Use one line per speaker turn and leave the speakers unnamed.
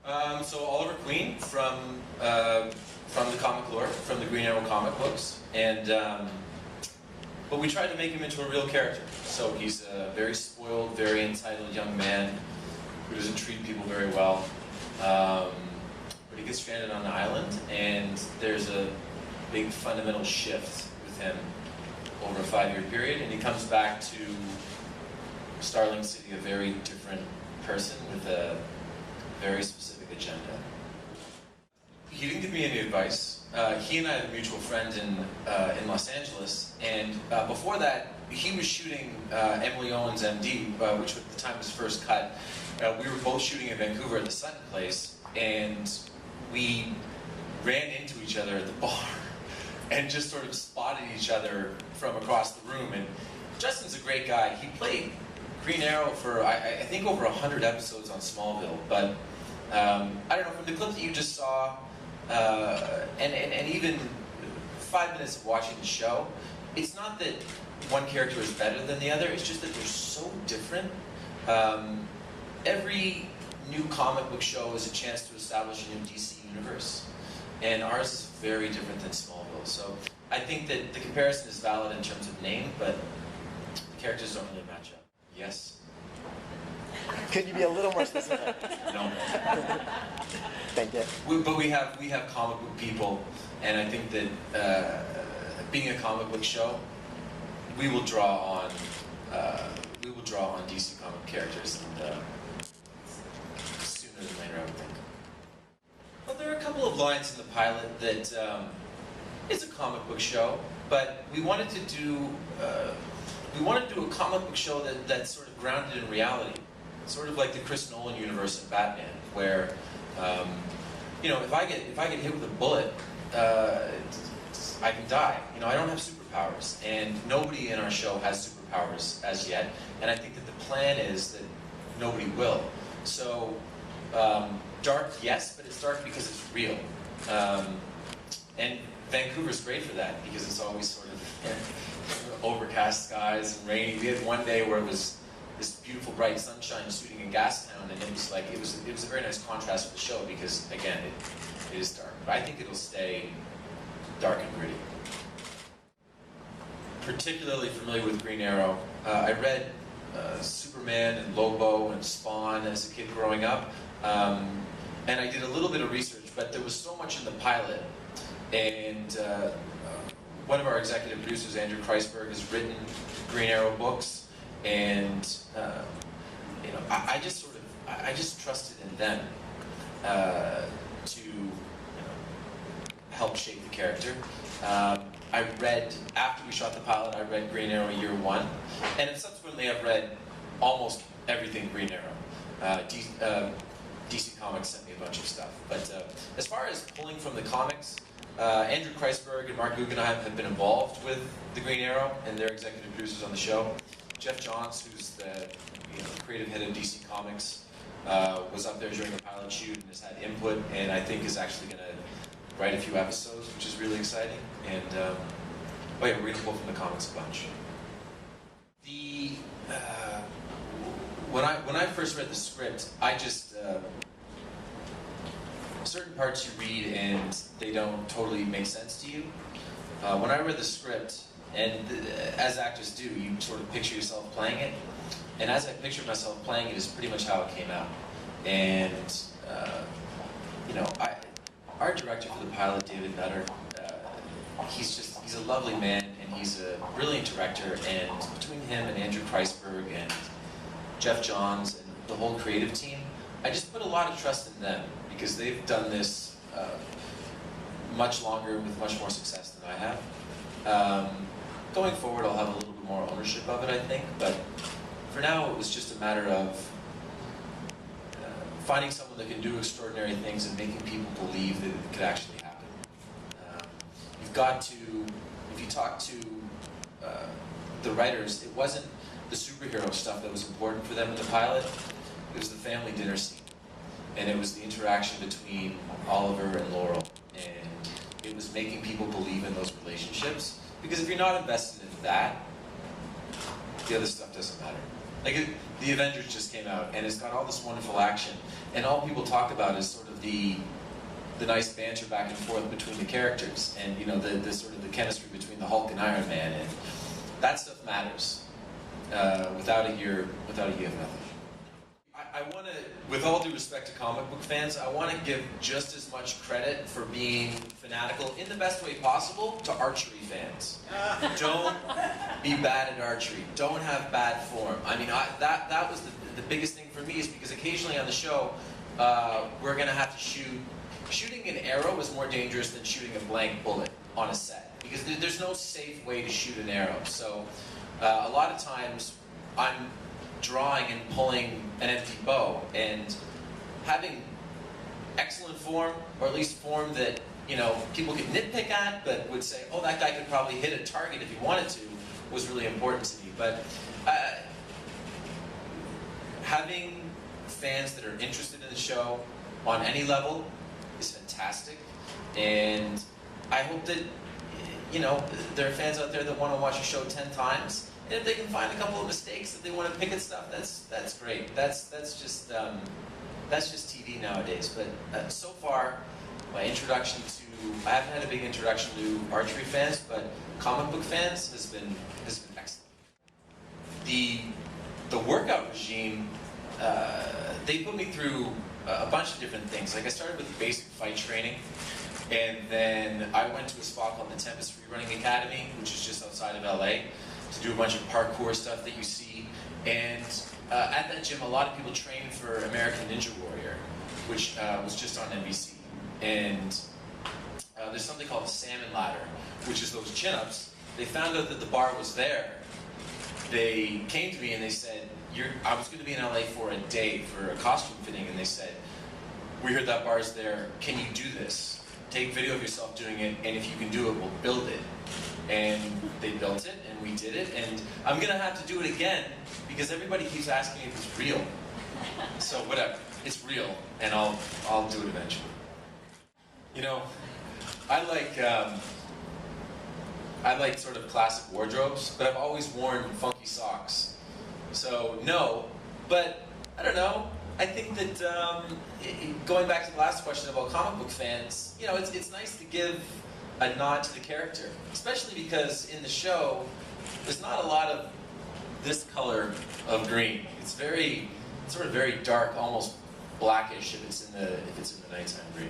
So Oliver Queen from the comic lore, from the Green Arrow comic books, and but we tried to make him into a real character. So he's a very spoiled, very entitled young man who doesn't treat people very well. But he gets stranded on an island, and there's a big fundamental shift with him over a 5-year period, and he comes back to Starling City a very different person with a very specific agenda. He didn't give me any advice. He and I had a mutual friend in Los Angeles, and before that, he was shooting Emily Owens' MD, which at the time was first cut. We were both shooting in Vancouver at the Sutton place, and we ran into each other at the bar and just sort of spotted each other from across the room. And Justin's a great guy. He played Green Arrow for, I think, over 100 episodes on Smallville, but I don't know, from the clip that you just saw, and even 5 minutes of watching the show, it's not that one character is better than the other, it's just that they're so different. Every new comic book show is a chance to establish a new DC universe, and ours is very different than Smallville. So I think that the comparison is valid in terms of name, but the characters don't really match up. Yes?
Could you be a little more specific?
No.
Thank you.
But we have comic book people, and I think that being a comic book show, we will draw on DC comic characters, and sooner than later, I would think. Well, there are a couple of lines in the pilot that it's a comic book show, but we wanted to do a comic book show that's sort of grounded in reality. Sort of like the Chris Nolan universe of Batman, where if I get hit with a bullet, I can die. I don't have superpowers, and nobody in our show has superpowers as yet. And I think that the plan is that nobody will. So dark, yes, but it's dark because it's real. And Vancouver's great for that because it's always sort of overcast skies and rainy. We had one day where it was this beautiful bright sunshine shooting in Gastown, and it was a very nice contrast with the show because again it is dark. But I think it'll stay dark and gritty. Particularly familiar with Green Arrow. I read Superman and Lobo and Spawn as a kid growing up, and I did a little bit of research, but there was so much in the pilot, and one of our executive producers, Andrew Kreisberg, has written Green Arrow books. And I just trusted in them to help shape the character. I read, after we shot the pilot, I read Green Arrow Year 1, and then subsequently I've read almost everything Green Arrow. DC Comics sent me a bunch of stuff, but as far as pulling from the comics, Andrew Kreisberg and Mark Guggenheim have been involved with the Green Arrow, and they're executive producers on the show. Jeff Johns, who's the creative head of DC Comics, was up there during the pilot shoot and has had input, and I think is actually going to write a few episodes, which is really exciting. And we're going to pull from the comics a bunch. When I first read the script, I just certain parts you read and they don't totally make sense to you. When I read the script, and as actors do, you sort of picture yourself playing it. And as I pictured myself playing it is pretty much how it came out. And, our director for the pilot, David Nutter, he's a lovely man, and he's a brilliant director. And between him and Andrew Kreisberg and Jeff Johns and the whole creative team, I just put a lot of trust in them because they've done this much longer with much more success than I have. Going forward, I'll have a little bit more ownership of it, I think, but for now, it was just a matter of finding someone that can do extraordinary things and making people believe that it could actually happen. If you talk to the writers, it wasn't the superhero stuff that was important for them in the pilot, it was the family dinner scene. And it was the interaction between Oliver and Laurel, and it was making people believe in those relationships. Because if you're not invested in that, the other stuff doesn't matter. The Avengers just came out, and it's got all this wonderful action, and all people talk about is sort of the nice banter back and forth between the characters, and you know the sort of the chemistry between the Hulk and Iron Man, and that stuff matters. Without it, you have nothing. I want to, with all due respect to comic book fans, I want to give just as much credit for being fanatical in the best way possible to archery fans. Don't be bad at archery. Don't have bad form. I mean, that was the biggest thing for me, is because occasionally on the show, we're going to have to shoot. Shooting an arrow is more dangerous than shooting a blank bullet on a set, because there's no safe way to shoot an arrow. So a lot of times I'm drawing and pulling an empty bow, and having excellent form, or at least form that, you know, people could nitpick at, but would say, oh, that guy could probably hit a target if he wanted to, was really important to me. But having fans that are interested in the show on any level is fantastic, and I hope that, you know, there are fans out there that want to watch a show 10 times, and if they can find a couple of mistakes that they want to pick at stuff, that's great. That's just TV nowadays. But so far, my introduction to, I haven't had a big introduction to archery fans, but comic book fans has been excellent. The workout regime, they put me through a bunch of different things. Like, I started with basic fight training, and then I went to a spot called the Tempest Free Running Academy, which is just outside of LA, to do a bunch of parkour stuff that you see. And at that gym, a lot of people train for American Ninja Warrior, which was just on NBC. And there's something called the salmon ladder, which is those chin-ups. They found out that the bar was there. They came to me and they said, I was going to be in LA for a day for a costume fitting, and they said, we heard that bar's there, can you do this? Take video of yourself doing it, and if you can do it, we'll build it. And they built it, and we did it, and I'm going to have to do it again, because everybody keeps asking if it's real. So whatever, it's real, and I'll do it eventually. You know, I like sort of classic wardrobes, but I've always worn funky socks. So no, but I don't know. I think that going back to the last question about comic book fans, you know, it's nice to give a nod to the character, especially because in the show there's not a lot of this color of green. It's sort of very dark, almost blackish if it's in the nighttime green.